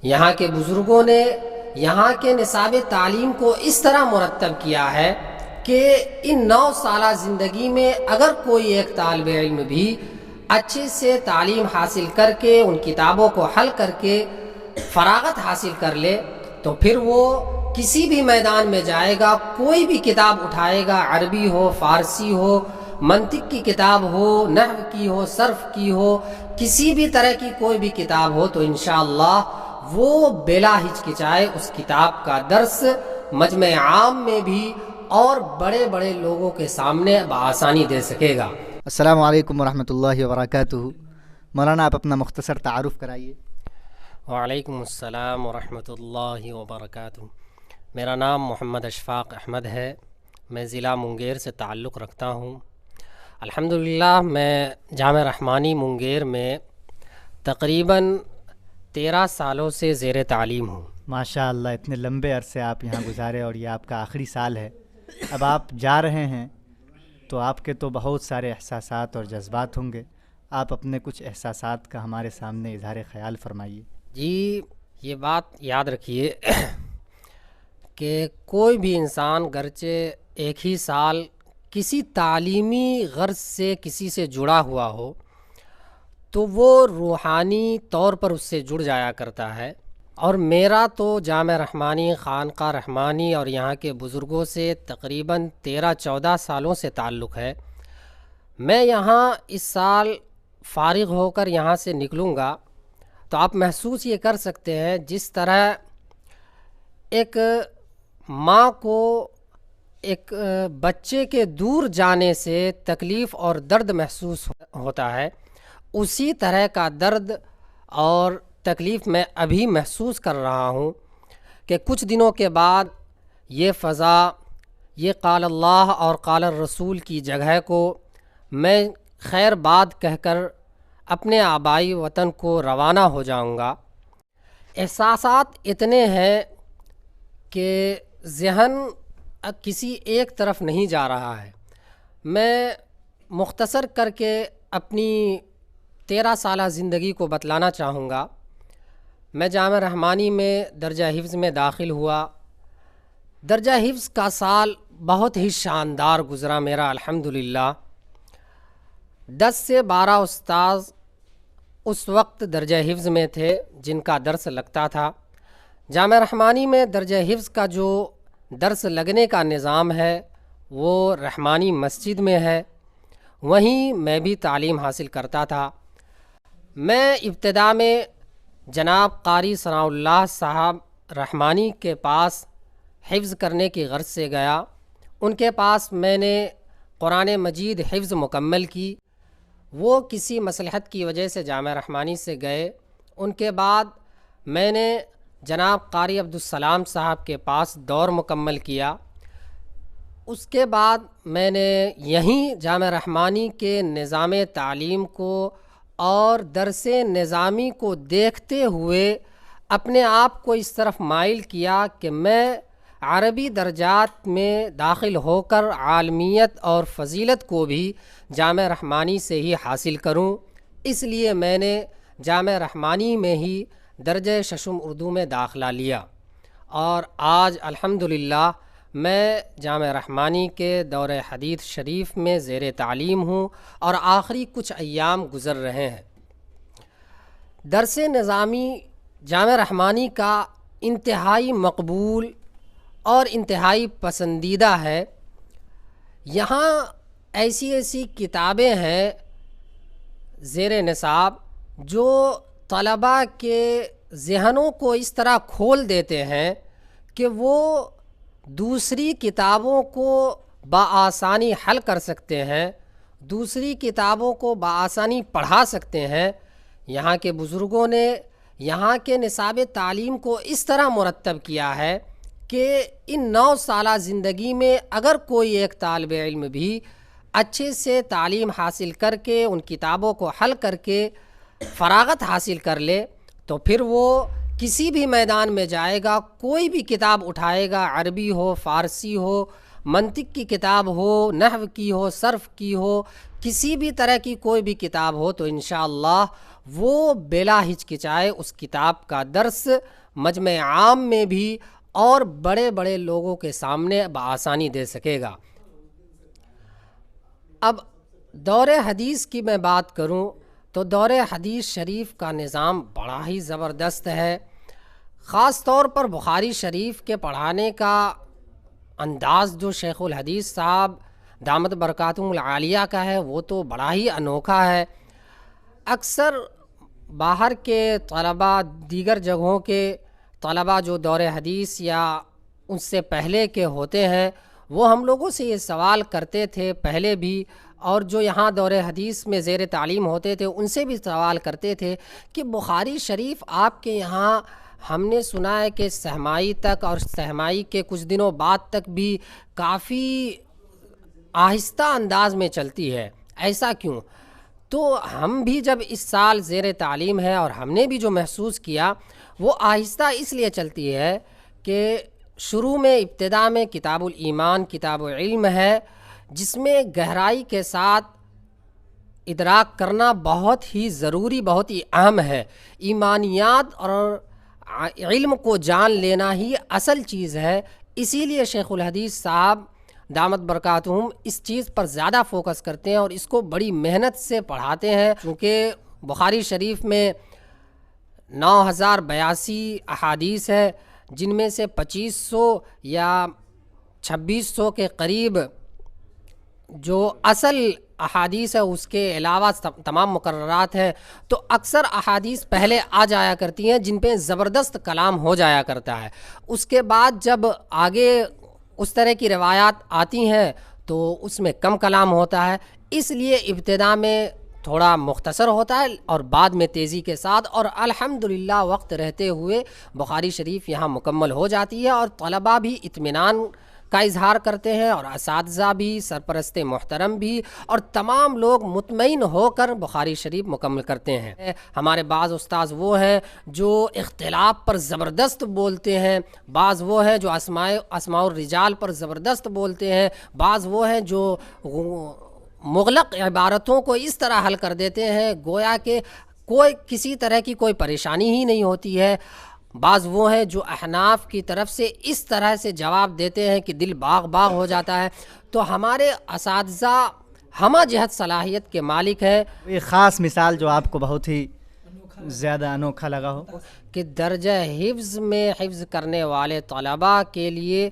یہاں کے بزرگوں نے یہاں کے نصاب تعلیم کو اس طرح مرتب کیا ہے کہ ان 9 سالہ زندگی میں اگر کوئی ایک طالب علم بھی اچھے سے تعلیم حاصل کر کے ان کتابوں کو حل کر کے فراغت حاصل کر لے تو پھر وہ کسی بھی میدان میں جائے گا، کوئی بھی کتاب اٹھائے گا، عربی ہو، فارسی ہو، منطق کی کتاب ہو، نحو کی ہو، صرف کی ہو، کسی بھی طرح کی کوئی بھی کتاب ہو تو انشاءاللہ وہ بلا ہچکچائے اس کتاب کا درس مجمع عام میں بھی اور بڑے بڑے لوگوں کے سامنے بآسانی دے سکے گا۔ السلام علیکم ورحمۃ اللہ وبرکاتہ۔ مولانا آپ اپنا مختصر تعارف کرائیے۔ وعلیکم السلام ورحمۃ اللہ وبرکاتہ۔ میرا نام محمد اشفاق احمد ہے، میں ضلع منگیر سے تعلق رکھتا ہوں۔ الحمدللہ میں جامعہ رحمانی منگیر میں تقریباً 13 سالوں سے زیر تعلیم ہوں۔ ماشاء اللہ، اتنے لمبے عرصے آپ یہاں گزارے اور یہ آپ کا آخری سال ہے۔ اب آپ جا رہے ہیں تو آپ کے تو بہت سارے احساسات اور جذبات ہوں گے۔ آپ اپنے کچھ احساسات کا ہمارے سامنے اظہار خیال فرمائیے۔ جی، یہ بات یاد رکھیے کہ کوئی بھی انسان گرچہ ایک ہی سال کسی تعلیمی غرض سے کسی سے جڑا ہوا ہو تو وہ روحانی طور پر اس سے جڑ جایا کرتا ہے، اور میرا تو جامعہ رحمانی، خانقاہ رحمانی اور یہاں کے بزرگوں سے تقریباً 13-14 سالوں سے تعلق ہے۔ میں یہاں اس سال فارغ ہو کر یہاں سے نکلوں گا تو آپ محسوس یہ کر سکتے ہیں جس طرح ایک ماں کو ایک بچے کے دور جانے سے تکلیف اور درد محسوس ہوتا ہے، اسی طرح کا درد اور تکلیف میں ابھی محسوس کر رہا ہوں کہ کچھ دنوں کے بعد یہ فضا، یہ قال اللہ اور قال الرسول کی جگہ کو میں خیر باد کہہ کر اپنے آبائی وطن کو روانہ ہو جاؤں گا۔ احساسات اتنے ہیں کہ ذہن کسی ایک طرف نہیں جا رہا ہے۔ میں مختصر کر کے اپنی 13 سالہ زندگی کو بتلانا چاہوں گا۔ میں جامعہ رحمانی میں درجہ حفظ میں داخل ہوا۔ درجہ حفظ کا سال بہت ہی شاندار گزرا میرا، الحمدللہ۔ 10 سے 12 استاذ اس وقت درجہ حفظ میں تھے جن کا درس لگتا تھا۔ جامعہ رحمانی میں درجہ حفظ کا جو درس لگنے کا نظام ہے وہ رحمانی مسجد میں ہے، وہیں میں بھی تعلیم حاصل کرتا تھا۔ میں ابتدا میں جناب قاری ثناء اللہ صاحب رحمانی کے پاس حفظ کرنے کی غرض سے گیا۔ ان کے پاس میں نے قرآن مجید حفظ مکمل کی۔ وہ کسی مصلحت کی وجہ سے جامعہ رحمانی سے گئے۔ ان کے بعد میں نے جناب قاری عبدالسلام صاحب کے پاس دور مکمل کیا۔ اس کے بعد میں نے یہیں جامعہ رحمانی کے نظام تعلیم کو اور درس نظامی کو دیکھتے ہوئے اپنے آپ کو اس طرف مائل کیا کہ میں عربی درجات میں داخل ہو کر عالمیت اور فضیلت کو بھی جامعہ رحمانی سے ہی حاصل کروں۔ اس لیے میں نے جامعہ رحمانی میں ہی درجہ ششم اردو میں داخلہ لیا، اور آج الحمدللہ میں جامعہ رحمانی کے دور حدیث شریف میں زیر تعلیم ہوں اور آخری کچھ ایام گزر رہے ہیں۔ درس نظامی جامعہ رحمانی کا انتہائی مقبول اور انتہائی پسندیدہ ہے۔ یہاں ایسی ایسی کتابیں ہیں زیر نصاب جو طلباء کے ذہنوں کو اس طرح کھول دیتے ہیں کہ وہ دوسری کتابوں کو بآسانی حل کر سکتے ہیں، دوسری کتابوں کو بآسانی پڑھا سکتے ہیں۔ یہاں کے بزرگوں نے یہاں کے نصاب تعلیم کو اس طرح مرتب کیا ہے کہ ان 9 سالہ زندگی میں اگر کوئی ایک طالب علم بھی اچھے سے تعلیم حاصل کر کے ان کتابوں کو حل کر کے فراغت حاصل کر لے تو پھر وہ کسی بھی میدان میں جائے گا، کوئی بھی کتاب اٹھائے گا، عربی ہو، فارسی ہو، منطق کی کتاب ہو، نحو کی ہو، صرف کی ہو، کسی بھی طرح کی کوئی بھی کتاب ہو تو انشاءاللہ وہ بلا ہچکچائے اس کتاب کا درس مجمع عام میں بھی اور بڑے بڑے لوگوں کے سامنے بآسانی دے سکے گا۔ اب دور حدیث کی میں بات کروں تو دور حدیث شریف کا نظام بڑا ہی زبردست ہے۔ خاص طور پر بخاری شریف کے پڑھانے کا انداز جو شیخ الحدیث صاحب دامت برکاتہم العالیہ کا ہے وہ تو بڑا ہی انوکھا ہے۔ اکثر باہر کے طلباء، دیگر جگہوں کے طلباء جو دور حدیث یا اس سے پہلے کے ہوتے ہیں وہ ہم لوگوں سے یہ سوال کرتے تھے پہلے بھی، اور جو یہاں دور حدیث میں زیر تعلیم ہوتے تھے ان سے بھی سوال کرتے تھے کہ بخاری شریف آپ کے یہاں ہم نے سنا ہے کہ سہمائی تک اور سہمائی کے کچھ دنوں بعد تک بھی کافی آہستہ انداز میں چلتی ہے، ایسا کیوں؟ تو ہم بھی جب اس سال زیر تعلیم ہے اور ہم نے بھی جو محسوس کیا وہ آہستہ اس لیے چلتی ہے کہ شروع میں ابتدا میں کتاب الایمان، کتاب علم ہے جس میں گہرائی کے ساتھ ادراک کرنا بہت ہی ضروری، بہت ہی اہم ہے۔ ایمانیات اور علم کو جان لینا ہی اصل چیز ہے، اسی لیے شیخ الحدیث صاحب دامت برکاتہم اس چیز پر زیادہ فوکس کرتے ہیں اور اس کو بڑی محنت سے پڑھاتے ہیں، کیونکہ بخاری شریف میں 9082 احادیث ہے جن میں سے 2500 یا 2600 کے قریب جو اصل احادیث ہے اس کے علاوہ تمام مقررات ہیں، تو اکثر احادیث پہلے آ جایا کرتی ہیں جن پہ زبردست کلام ہو جایا کرتا ہے۔ اس کے بعد جب آگے اس طرح کی روایات آتی ہیں تو اس میں کم کلام ہوتا ہے، اس لیے ابتدا میں تھوڑا مختصر ہوتا ہے اور بعد میں تیزی کے ساتھ، اور الحمدللہ وقت رہتے ہوئے بخاری شریف یہاں مکمل ہو جاتی ہے، اور طلباء بھی اطمینان کا اظہار کرتے ہیں اور اساتذہ بھی، سرپرست محترم بھی، اور تمام لوگ مطمئن ہو کر بخاری شریف مکمل کرتے ہیں۔ ہمارے بعض استاذ وہ ہیں جو اختلاف پر زبردست بولتے ہیں، بعض وہ ہیں جو اسماء الرجال پر زبردست بولتے ہیں، بعض وہ ہیں جو مغلق عبارتوں کو اس طرح حل کر دیتے ہیں گویا کہ کوئی کسی طرح کی کوئی پریشانی ہی نہیں ہوتی ہے، بعض وہ ہیں جو احناف کی طرف سے اس طرح سے جواب دیتے ہیں کہ دل باغ باغ ہو جاتا ہے۔ تو ہمارے اساتذہ ہمہ جہت صلاحیت کے مالک ہیں۔ ایک خاص مثال جو آپ کو بہت ہی زیادہ انوکھا لگا ہو کہ درجہ حفظ میں حفظ کرنے والے طلباء کے لیے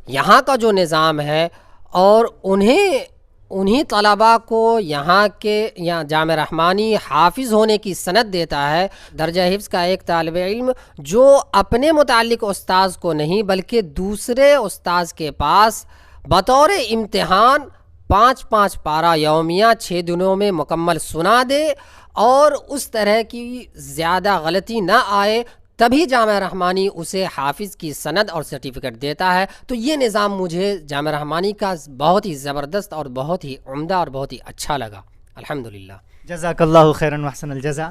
یہاں کا جو نظام ہے، اور انہی طلباء کو یہاں جامعہ رحمانی حافظ ہونے کی سند دیتا ہے۔ درجہ حفظ کا ایک طالب علم جو اپنے متعلق استاذ کو نہیں بلکہ دوسرے استاذ کے پاس بطور امتحان 5 پارہ یومیہ 6 دنوں میں مکمل سنا دے اور اس طرح کی زیادہ غلطی نہ آئے، تبھی جامعہ رحمانی اسے حافظ کی سند اور سرٹیفکیٹ دیتا ہے۔ تو یہ نظام مجھے جامعہ رحمانی کا بہت ہی زبردست اور بہت ہی عمدہ اور بہت ہی اچھا لگا، الحمدللہ۔ جزاک اللہ خیراً و احسن الجزا۔